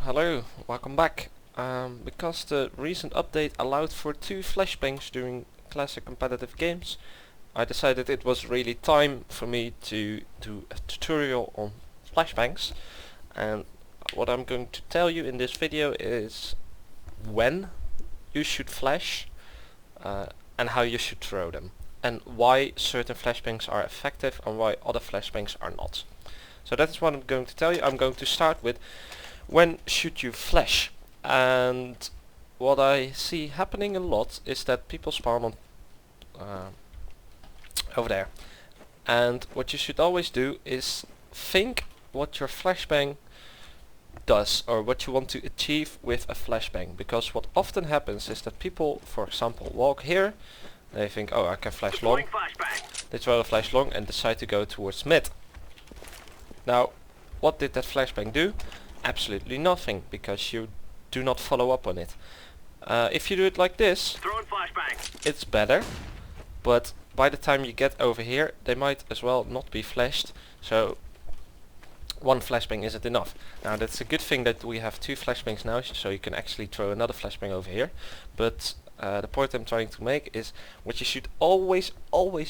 Hello, welcome back. Because the recent update allowed for 2 flashbangs during classic competitive games, I decided it was really time for me to do a tutorial on flashbangs. And what I'm going to tell you in this video is when you should flash and how you should throw them, and why certain flashbangs are effective and why other flashbangs are not. So that is what I'm going to tell you. I'm going to start with when should you flash, and what I see happening a lot is that people spawn on over there, and what you should always do is think what your flashbang does or what you want to achieve with a flashbang, because what often happens is that people, for example, walk here, they think, oh, I can flash long, they throw a flash long and decide to go towards mid. Now, what did that flashbang do? Absolutely nothing, because you do not follow up on it. If you do it like this, it's better, but by the time you get over here they might as well not be flashed, so one flashbang isn't enough. Now that's a good thing that we have 2 flashbangs now, so you can actually throw another flashbang over here, but the point I'm trying to make is what you should always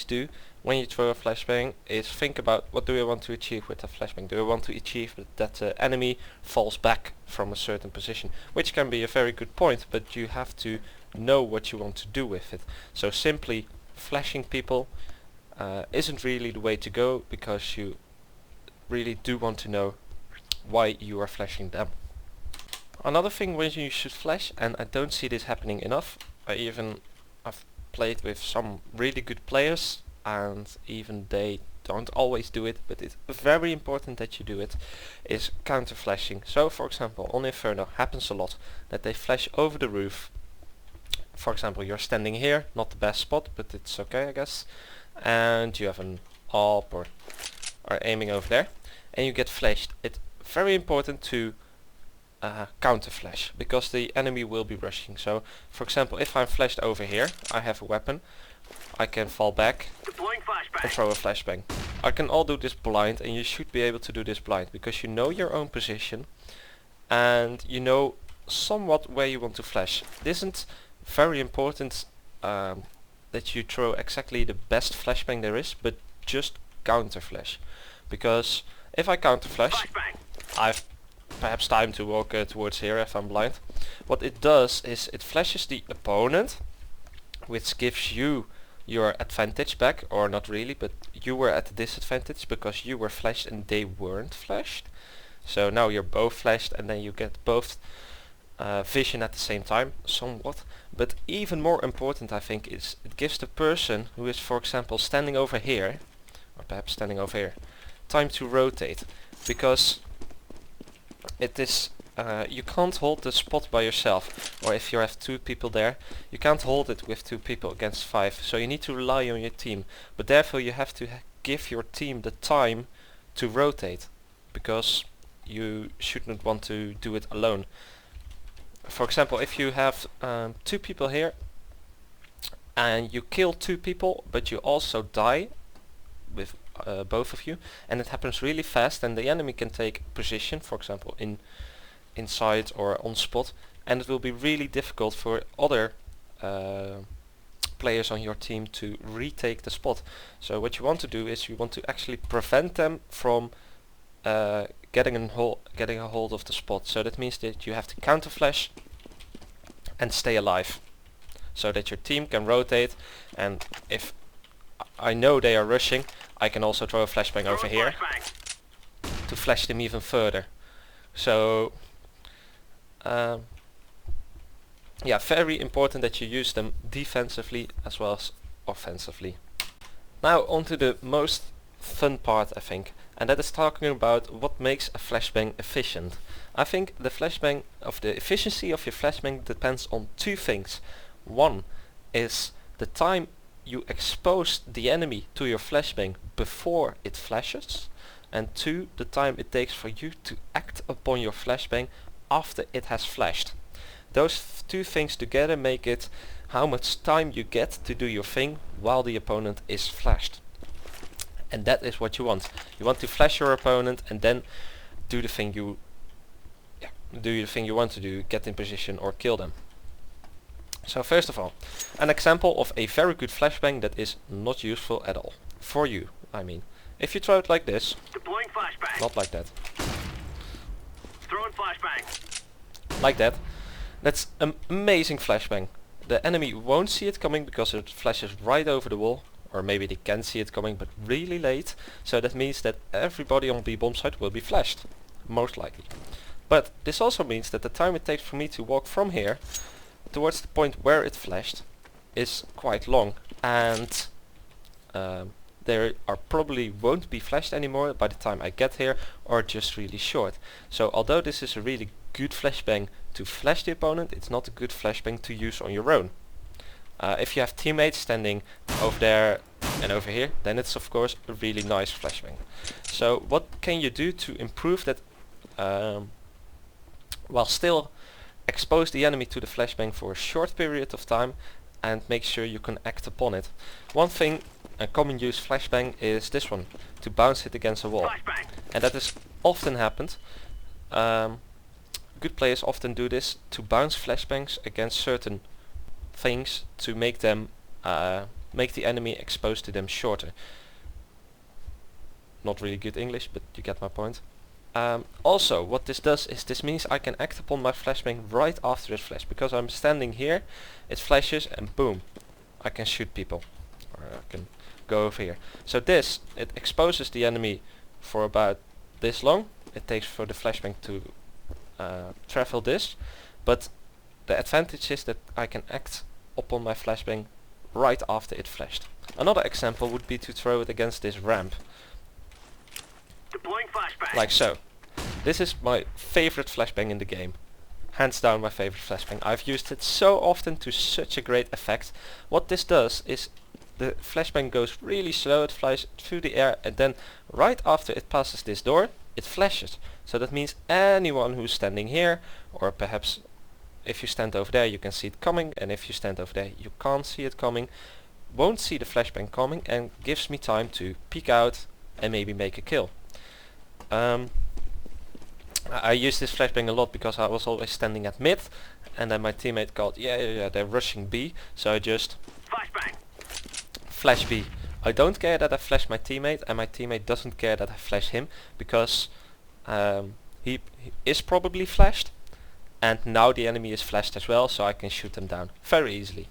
do when you throw a flashbang is think about what do I want to achieve with a flashbang. Do I want to achieve that the enemy falls back from a certain position, which can be a very good point, but you have to know what you want to do with it. So simply flashing people isn't really the way to go, because you really do want to know why you are flashing them. Another thing when you should flash, and I don't see this happening enough, I've played with some really good players and even they don't always do it, but it's very important that you do it, is counter flashing. So for example on Inferno happens a lot that they flash over the roof. For example, you're standing here, not the best spot, but it's okay I guess, and you have an AWP or are aiming over there and you get flashed. It's very important to counter flash, because the enemy will be rushing. So for example, if I'm flashed over here, I have a weapon, I can fall back and throw a flashbang. I can all do this blind, and you should be able to do this blind because you know your own position and you know somewhat where you want to flash. It isn't very important that you throw exactly the best flashbang there is, but just counter flash, because if I counter flash, I've perhaps time to walk towards here if I'm blind. What it does is it flashes the opponent, which gives you your advantage back, or not really, but you were at a disadvantage because you were flashed and they weren't flashed. So now you're both flashed and then you get both vision at the same time, somewhat. But even more important I think is it gives the person who is, for example, standing over here, or perhaps standing over here, time to rotate, because it is you can't hold the spot by yourself, or if you have 2 people there, you can't hold it with 2 people against 5, so you need to rely on your team, but therefore you have to give your team the time to rotate, because you shouldn't want to do it alone. For example, if you have 2 people here and you kill 2 people but you also die with both of you, and it happens really fast, and the enemy can take position, for example inside or on spot, and it will be really difficult for other players on your team to retake the spot. So what you want to do is you want to actually prevent them from getting a hold of the spot. So that means that you have to counter flash and stay alive, so that your team can rotate, and if I know they are rushing, I can also throw a flashbang over here to flash them even further. So yeah, very important that you use them defensively as well as offensively. Now on to the most fun part I think, and that is talking about what makes a flashbang efficient. I think the efficiency of your flashbang depends on 2 things. One is the time you expose the enemy to your flashbang before it flashes, and 2, the time it takes for you to act upon your flashbang after it has flashed. Those 2 things together make it how much time you get to do your thing while the opponent is flashed. And that is what you want. You want to flash your opponent and then do the thing you do the thing you want to do, get in position or kill them. So first of all, an example of a very good flashbang that is not useful at all. For you, I mean. If you throw it like this, Deploying flashbang. not like that, Throwing flashbang. like that, that's an amazing flashbang. The enemy won't see it coming because it flashes right over the wall, or maybe they can see it coming but really late, so that means that everybody on B bomb site will be flashed, most likely. But this also means that the time it takes for me to walk from here towards the point where it flashed is quite long, and there are probably won't be flashed anymore by the time I get here, or just really short. So although this is a really good flashbang to flash the opponent, it's not a good flashbang to use on your own. If you have teammates standing over there and over here, then it's of course a really nice flashbang. So what can you do to improve that while still expose the enemy to the flashbang for a short period of time and make sure you can act upon it? One thing, a common use flashbang, is this one, to bounce it against a wall. Flashbang. And that is often happened. Good players often do this, to bounce flashbangs against certain things to make them make the enemy exposed to them shorter. Not really good English, but you get my point. Also, what this does is this means I can act upon my flashbang right after it flashes, because I'm standing here, it flashes and boom, I can shoot people, or I can go over here. So this, it exposes the enemy for about this long. It takes for the flashbang to travel this, but the advantage is that I can act upon my flashbang right after it flashed. Another example would be to throw it against this ramp, Deploying flashbang. like so. This is my favorite flashbang in the game. Hands down my favorite flashbang. I've used it so often to such a great effect. What this does is the flashbang goes really slow, it flies through the air, and then right after it passes this door, it flashes. So that means anyone who's standing here, or perhaps if you stand over there you can see it coming, and if you stand over there you can't see it coming, won't see the flashbang coming, and gives me time to peek out and maybe make a kill. I use this flashbang a lot because I was always standing at mid, and then my teammate called, yeah, they're rushing B, so I just Flashbang. flash B. I don't care that I flash my teammate, and my teammate doesn't care that I flash him, because he is probably flashed, and now the enemy is flashed as well, so I can shoot them down very easily.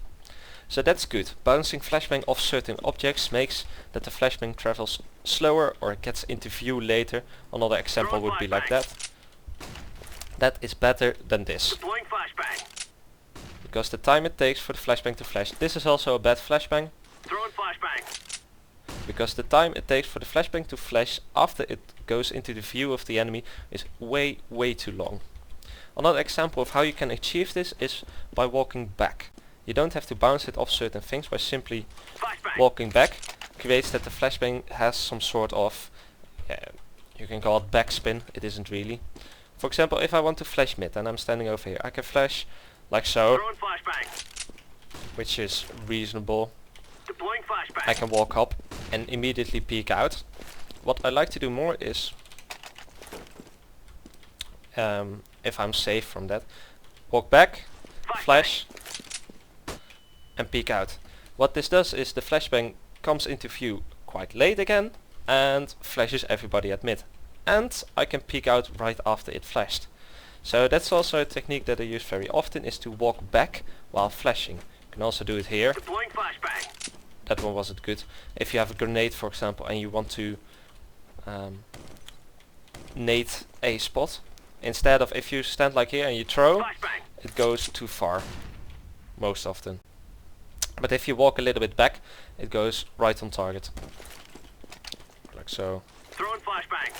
So that's good. Bouncing flashbang off certain objects makes that the flashbang travels slower or gets into view later. Another example would be like that. That is better than this, Deploying flashbang. because the time it takes for the flashbang to flash. This is also a bad flashbang, Throwing flashbang. because the time it takes for the flashbang to flash after it goes into the view of the enemy is way too long. Another example of how you can achieve this is by walking back. You don't have to bounce it off certain things, by simply Flashbang. walking back creates that the flashbang has some sort of, you can call it backspin, it isn't really. For example, if I want to flash mid and I'm standing over here, I can flash like so, Throwing flashbang. which is reasonable. Deploying flashbang. I can walk up and immediately peek out. What I like to do more is, if I'm safe from that, walk back, flash, and peek out. What this does is the flashbang comes into view quite late again and flashes everybody at mid. And I can peek out right after it flashed. So that's also a technique that I use very often, is to walk back while flashing. You can also do it here. Deploying flashbang. That one wasn't good. If you have a grenade, for example, and you want to nade a spot, instead of, if you stand like here and you throw, Flashbang. it goes too far, most often. But if you walk a little bit back, it goes right on target. Like so. Throwing flashbang.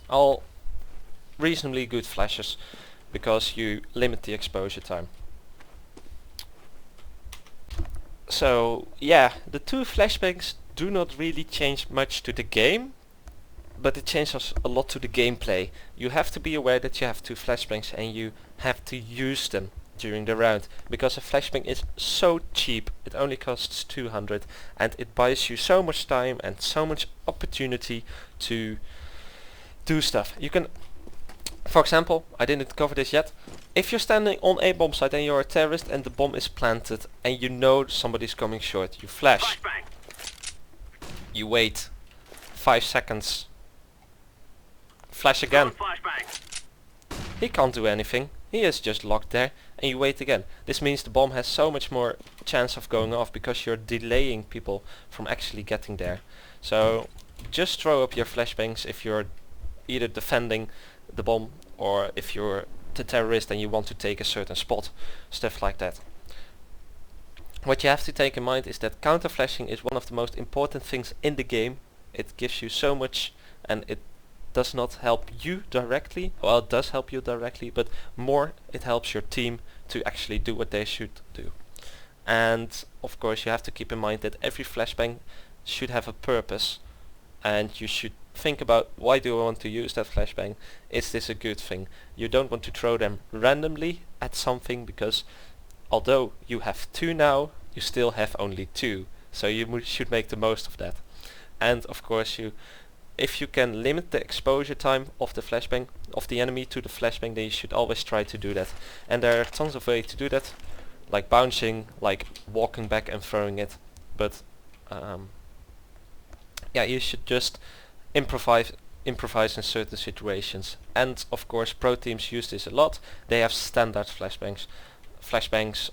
All reasonably good flashes, because you limit the exposure time. So yeah, the two flashbangs do not really change much to the game, but it changes a lot to the gameplay. You have to be aware that you have two flashbangs and you have to use them during the round, because a flashbang is so cheap. It only costs 200 and it buys you so much time and so much opportunity to do stuff. You can For example, I didn't cover this yet. If you're standing on a bomb site and you're a terrorist and the bomb is planted and you know somebody's coming short, you flash. Flashbang. You wait 5 seconds. Flash again. Flashbang. He can't do anything. He is just locked there and you wait again. This means the bomb has so much more chance of going off because you're delaying people from actually getting there. So just throw up your flashbangs if you're either defending the bomb or if you're the terrorist and you want to take a certain spot. Stuff like that. What you have to take in mind is that counter flashing is one of the most important things in the game. It gives you so much and it does not help you directly. Well, it does help you directly, but more it helps your team to actually do what they should do. And of course you have to keep in mind that every flashbang should have a purpose and you should think about, why do I want to use that flashbang? Is this a good thing? You don't want to throw them randomly at something because although you have 2 now, you still have only 2. So you should make the most of that. And of course if you can limit the exposure time of the flashbang, of the enemy to the flashbang, then you should always try to do that. And there are tons of ways to do that, like bouncing, like walking back and throwing it. But yeah, you should just improvise in certain situations. And of course pro teams use this a lot. They have standard flashbangs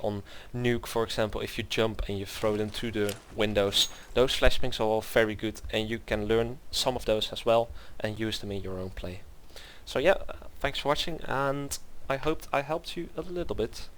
on Nuke, for example. If you jump and you throw them through the windows, those flashbangs are all very good and you can learn some of those as well and use them in your own play. So yeah, thanks for watching and I hoped I helped you a little bit.